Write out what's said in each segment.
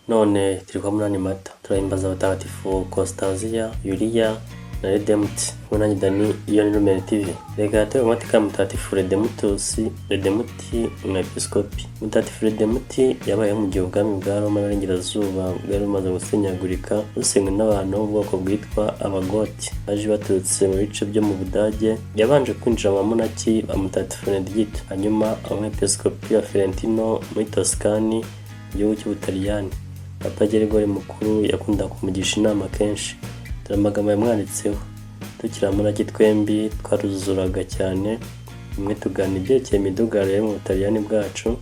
none turi kwa munani Mata, turahimbaza abatagatifu Constanzia, Yulia na Redemuti. Munani Dani, iyo ni Lumen TV. Reka tuwe mateka mutagatifu Redemuti umwepiskopi. Mutagatifu Redemuti yabayeho mu gihe ubwami bwa Roma n'Iburengerazuba bwari bumaze gusenyagurika, busenywe n'abantu b'ubwoko bwitwa Abagoti baje baturutse mu bice byo mu Budage. Yabanje kwinjira mu bamonaki ba Mutagatifu Benedicto, hanyuma umwepiskopi wa Ferentino muri Toskani mu gihugu cy'Ubutaliyani. Papa Geregori mukuru yakunda kumugisha inama kenshi. Dore amagambo yamwanditseho. Tukiri abamonaki twembi twaruzuraga cyane, rimwe tuganira ibyerekeye imidugararo yo mu Butaliyani bwacu.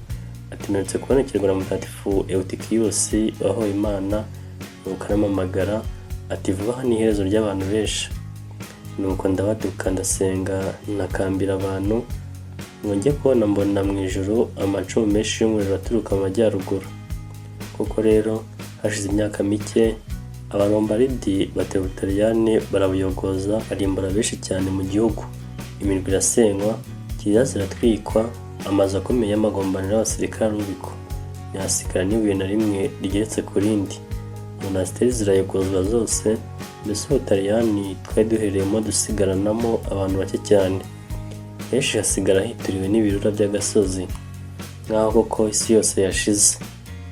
Ati mperutse kubonekerwa na Mutagatifu Eutychius wahowe Imana, nuko aramamagara ati vuba aha ni iherezo ry'abantu benshi. Nuko ndabaduka ndasenga nakambira abantu ngo njye kubona mbona mu ijuru amacumu menshi y'umuriro aturuka mu majyaruguru. Kuko rero hashize imyaka mike Abarombaridi batera Ubutaliyani barabuyogoza, barimbura benshi cyane mu gihugu. Imirwa irasenywa, kiliziya ziratwikwa, amazu akomeye y'amagombaniro y'abasirikare arubikwa, ntihasigara n'ibuye na rimwe rigeretse ku rindi. Monasteri zirayogozwa zose, mbese Ubutaliyani twari duhereyemo dusigaranamo abantu bake cyane. Henshi hasigara hituriwe n'ibirura by'agasozi, nk'aho koko isi yose yashize.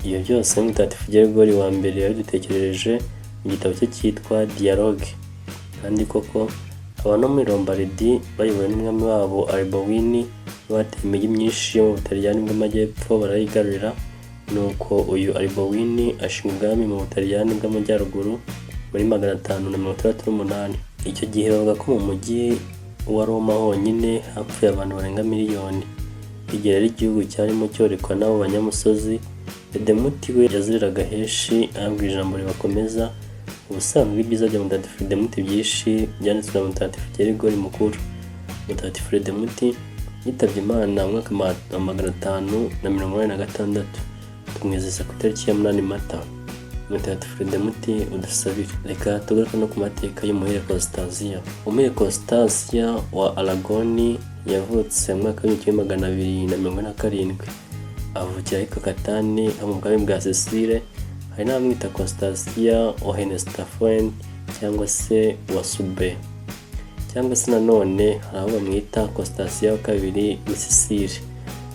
Iyo byose Mutagatifu Geregori wa mbere yabidutekerereje mu gitabo cye cyitwa Dialogue. Kandi koko abantu muri Lombardi bayobowe n'umwami wabo Alboini bateye imijyi myinshi yo mu Butaliyani bw'amajyepfo barayigarurira. Nuko uyu Alboini ashinga ubwami mu Butaliyani bw'amajyaruguru muri 568. Icyo gihe bavuga ko mu mujyi wa Roma honyine hapfuye abantu barenga miliyoni. Igihe rero igihugu cyarimo cyorekwa n'abo banyamusozi, Redemuti we yaziriraga henshi ahabwa ijambo ribakomeza. Ubusanzwe ibyiza bya Mutagatifu Redemuti byinshi byanditswe na Mutagatifu Geregori mukuru. Mutagatifu Redemuti yitabye Imana mu mwaka wa 586. Tumwizeza ku itariki ya 8 Mata. Mutagatifu Redemuti udusabire. Reka tugaruke no ku mateka y'umuhire Constanzia. Umuhire Constanzia wa Aragoni yavutse mu mwaka wa 1247. Avukira i Kakatani ho mu bwami bwa Sicile. Hari n'abamwita Constanzia wa Henestaphoen cyangwa se wa Sube, cyangwa se nanone hari abo bamwita Constanzia wa kabiri wa Sicile.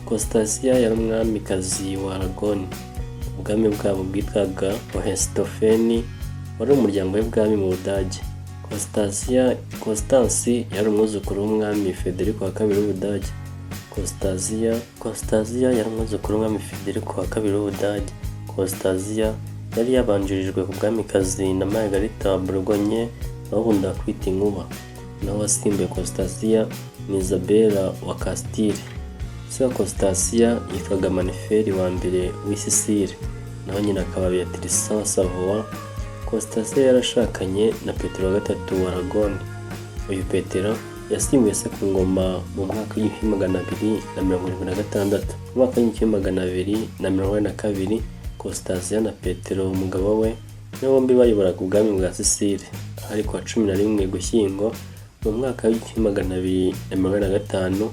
Constanzia yari umwamikazi wa Aragoni. Ubwami bwabo bwitwaga Hohenstaufen, wari umuryango w'ubwami mu Budage. Constanzi yari umwuzukuru w'umwami Federico wa kabiri w'Ubudage. Constanzia yari umwuzukuru w'umwami Federico wa kabiri w'Ubudage. Constanzia yari yabanjirijwe ku bwamikazi na Margarita Borgogne bakunda kwita inkuba. Naho wasimbuye Constanzia ni Isabella wa Castile. Se wa Constanzia yitwaga Manferi wa mbere w'i Sicile, naho nyina akaba Beatrice wa Savoie. Constanzia yarashakanye na Petero wa gatatu wa Aragoni. Uyu Petero yasimbuye se ku ngoma mu mwaka wa 1276. Mu mwaka wa 1282 Constanzia na Petero umugabo we nibo bombi bayoboraga ubwami bwa Sicile. Hari ku wa 11 Ugushyingo mu mwaka wa 1285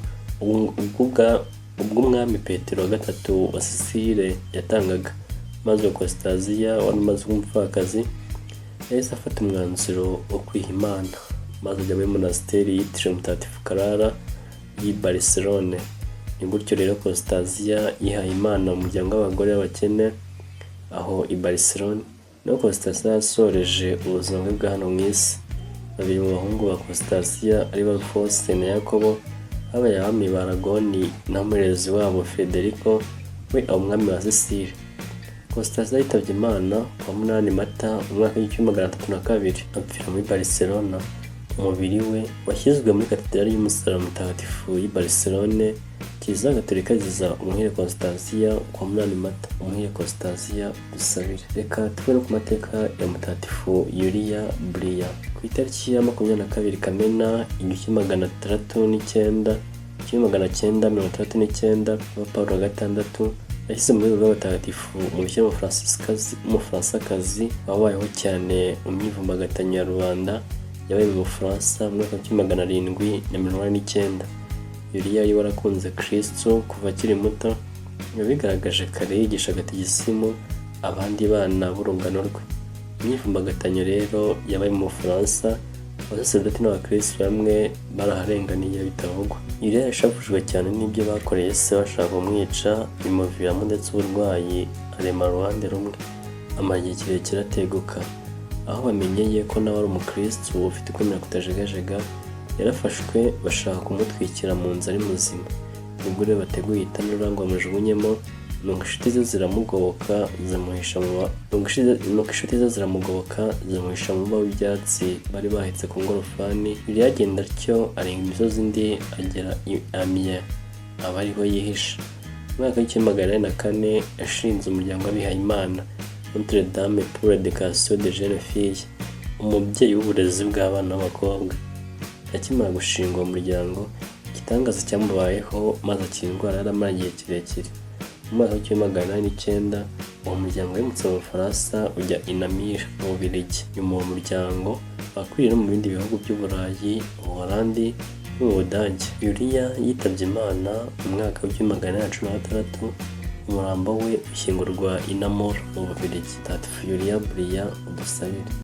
ubwo umwami Petero wa gatatu wa Sicile yatangaga. Maze Constanzia wari umaze umupfakazi yahise afata umwanzuro wo kwiha Imana, maze ajya muri monasteri yitiriwe Mutagatifu Clara y'i Barcelone. Ni gutyo rero Constanzia yihaye Imana mu muryango w'abagore b'abakene aho i Barcelone. No Constanzia yasoreje ubuzima bwe bwa hano mu isi. Babiri mu bahungu ba Constanzia ari bo Alphonse na Yakobo babaye abami ba Aragoni na murezi wabo Federico we umwami wa Sicile. Constanzia yitabye Imana ku wa 8 Mata mu mwaka wa 1302 apfira muri Barcelona. Umubiri we washyizwe muri katedrali y'umusaraba mutagatifu y'i Barcelone. Kiliziya Gatolika ziza umuhire Constanzia ku wa 8 Mata. Umuhire Constanzia dusabire. Reka tube no ku mateka ya Mutagatifu Yulia Bria. Ku itariki ya 22 Kamena 1939 Paulo wa gatandatu yashyize muri urwo batagatifu mu bice Umufaransa-kazi wabayeho cyane mu myivumbagatanya ya rubanda yabaye mu Bufaransa mu mwaka wa 1789. Yulia yari warakunze Kristo kuva akiri muto, yabigaragaje kare yigisha gatigisimu abandi bana b'urungano rwe. Imyivumbagatanyo rero yabaye mu Bufaransa, abasaserdoti n'abakristo bamwe baraharenganiye bitavugwa. Yuliya yashavujwe cyane n'ibyo bakoreye se bashaka kumwica, bimuviramo ndetse uburwayi arema ruhande rumwe, amara igihe kirekire ateguka. Aho bamenyeye ko nawe ari umukristo ufite ukwemera kutajegajega, yarafashwe bashaka kumutwikira mu nzu ari muzima. Ubwo rero bateguye itanura ngo bamujugunyemo, nuko inshuti ze ziramugoboka zimuhisha mu muba w'ibyatsi bari bahetse ku ngorofani. Yuliya agenda atyo arenga imisozi indi agera i Amiens, aba ariho yihisha. Mu mwaka w'1904 yashinze umuryango w'abihayimana Notre Dame pour l'éducation des jeunes filles, umubyeyi w'uburezi bw'abana b'abakobwa. Akimara gushinga uwo muryango, igitangaza cyamubayeho maze akira indwara yaramara igihe kirekire. Mu mwaka w'1909 uwo muryango wimutse mu Bufaransa ujya i Namur mu Bubiligi. Nyuma uwo muryango wakwiriye no mu bindi bihugu by'Uburayi, Ubuholandi no mu Budage. Yuliya yitabye Imana mu mwaka w'1916. Umurambo we ushyingurwa i Namur mu Bubiligi. Mutagatifu Yuliya Buriya udusabire.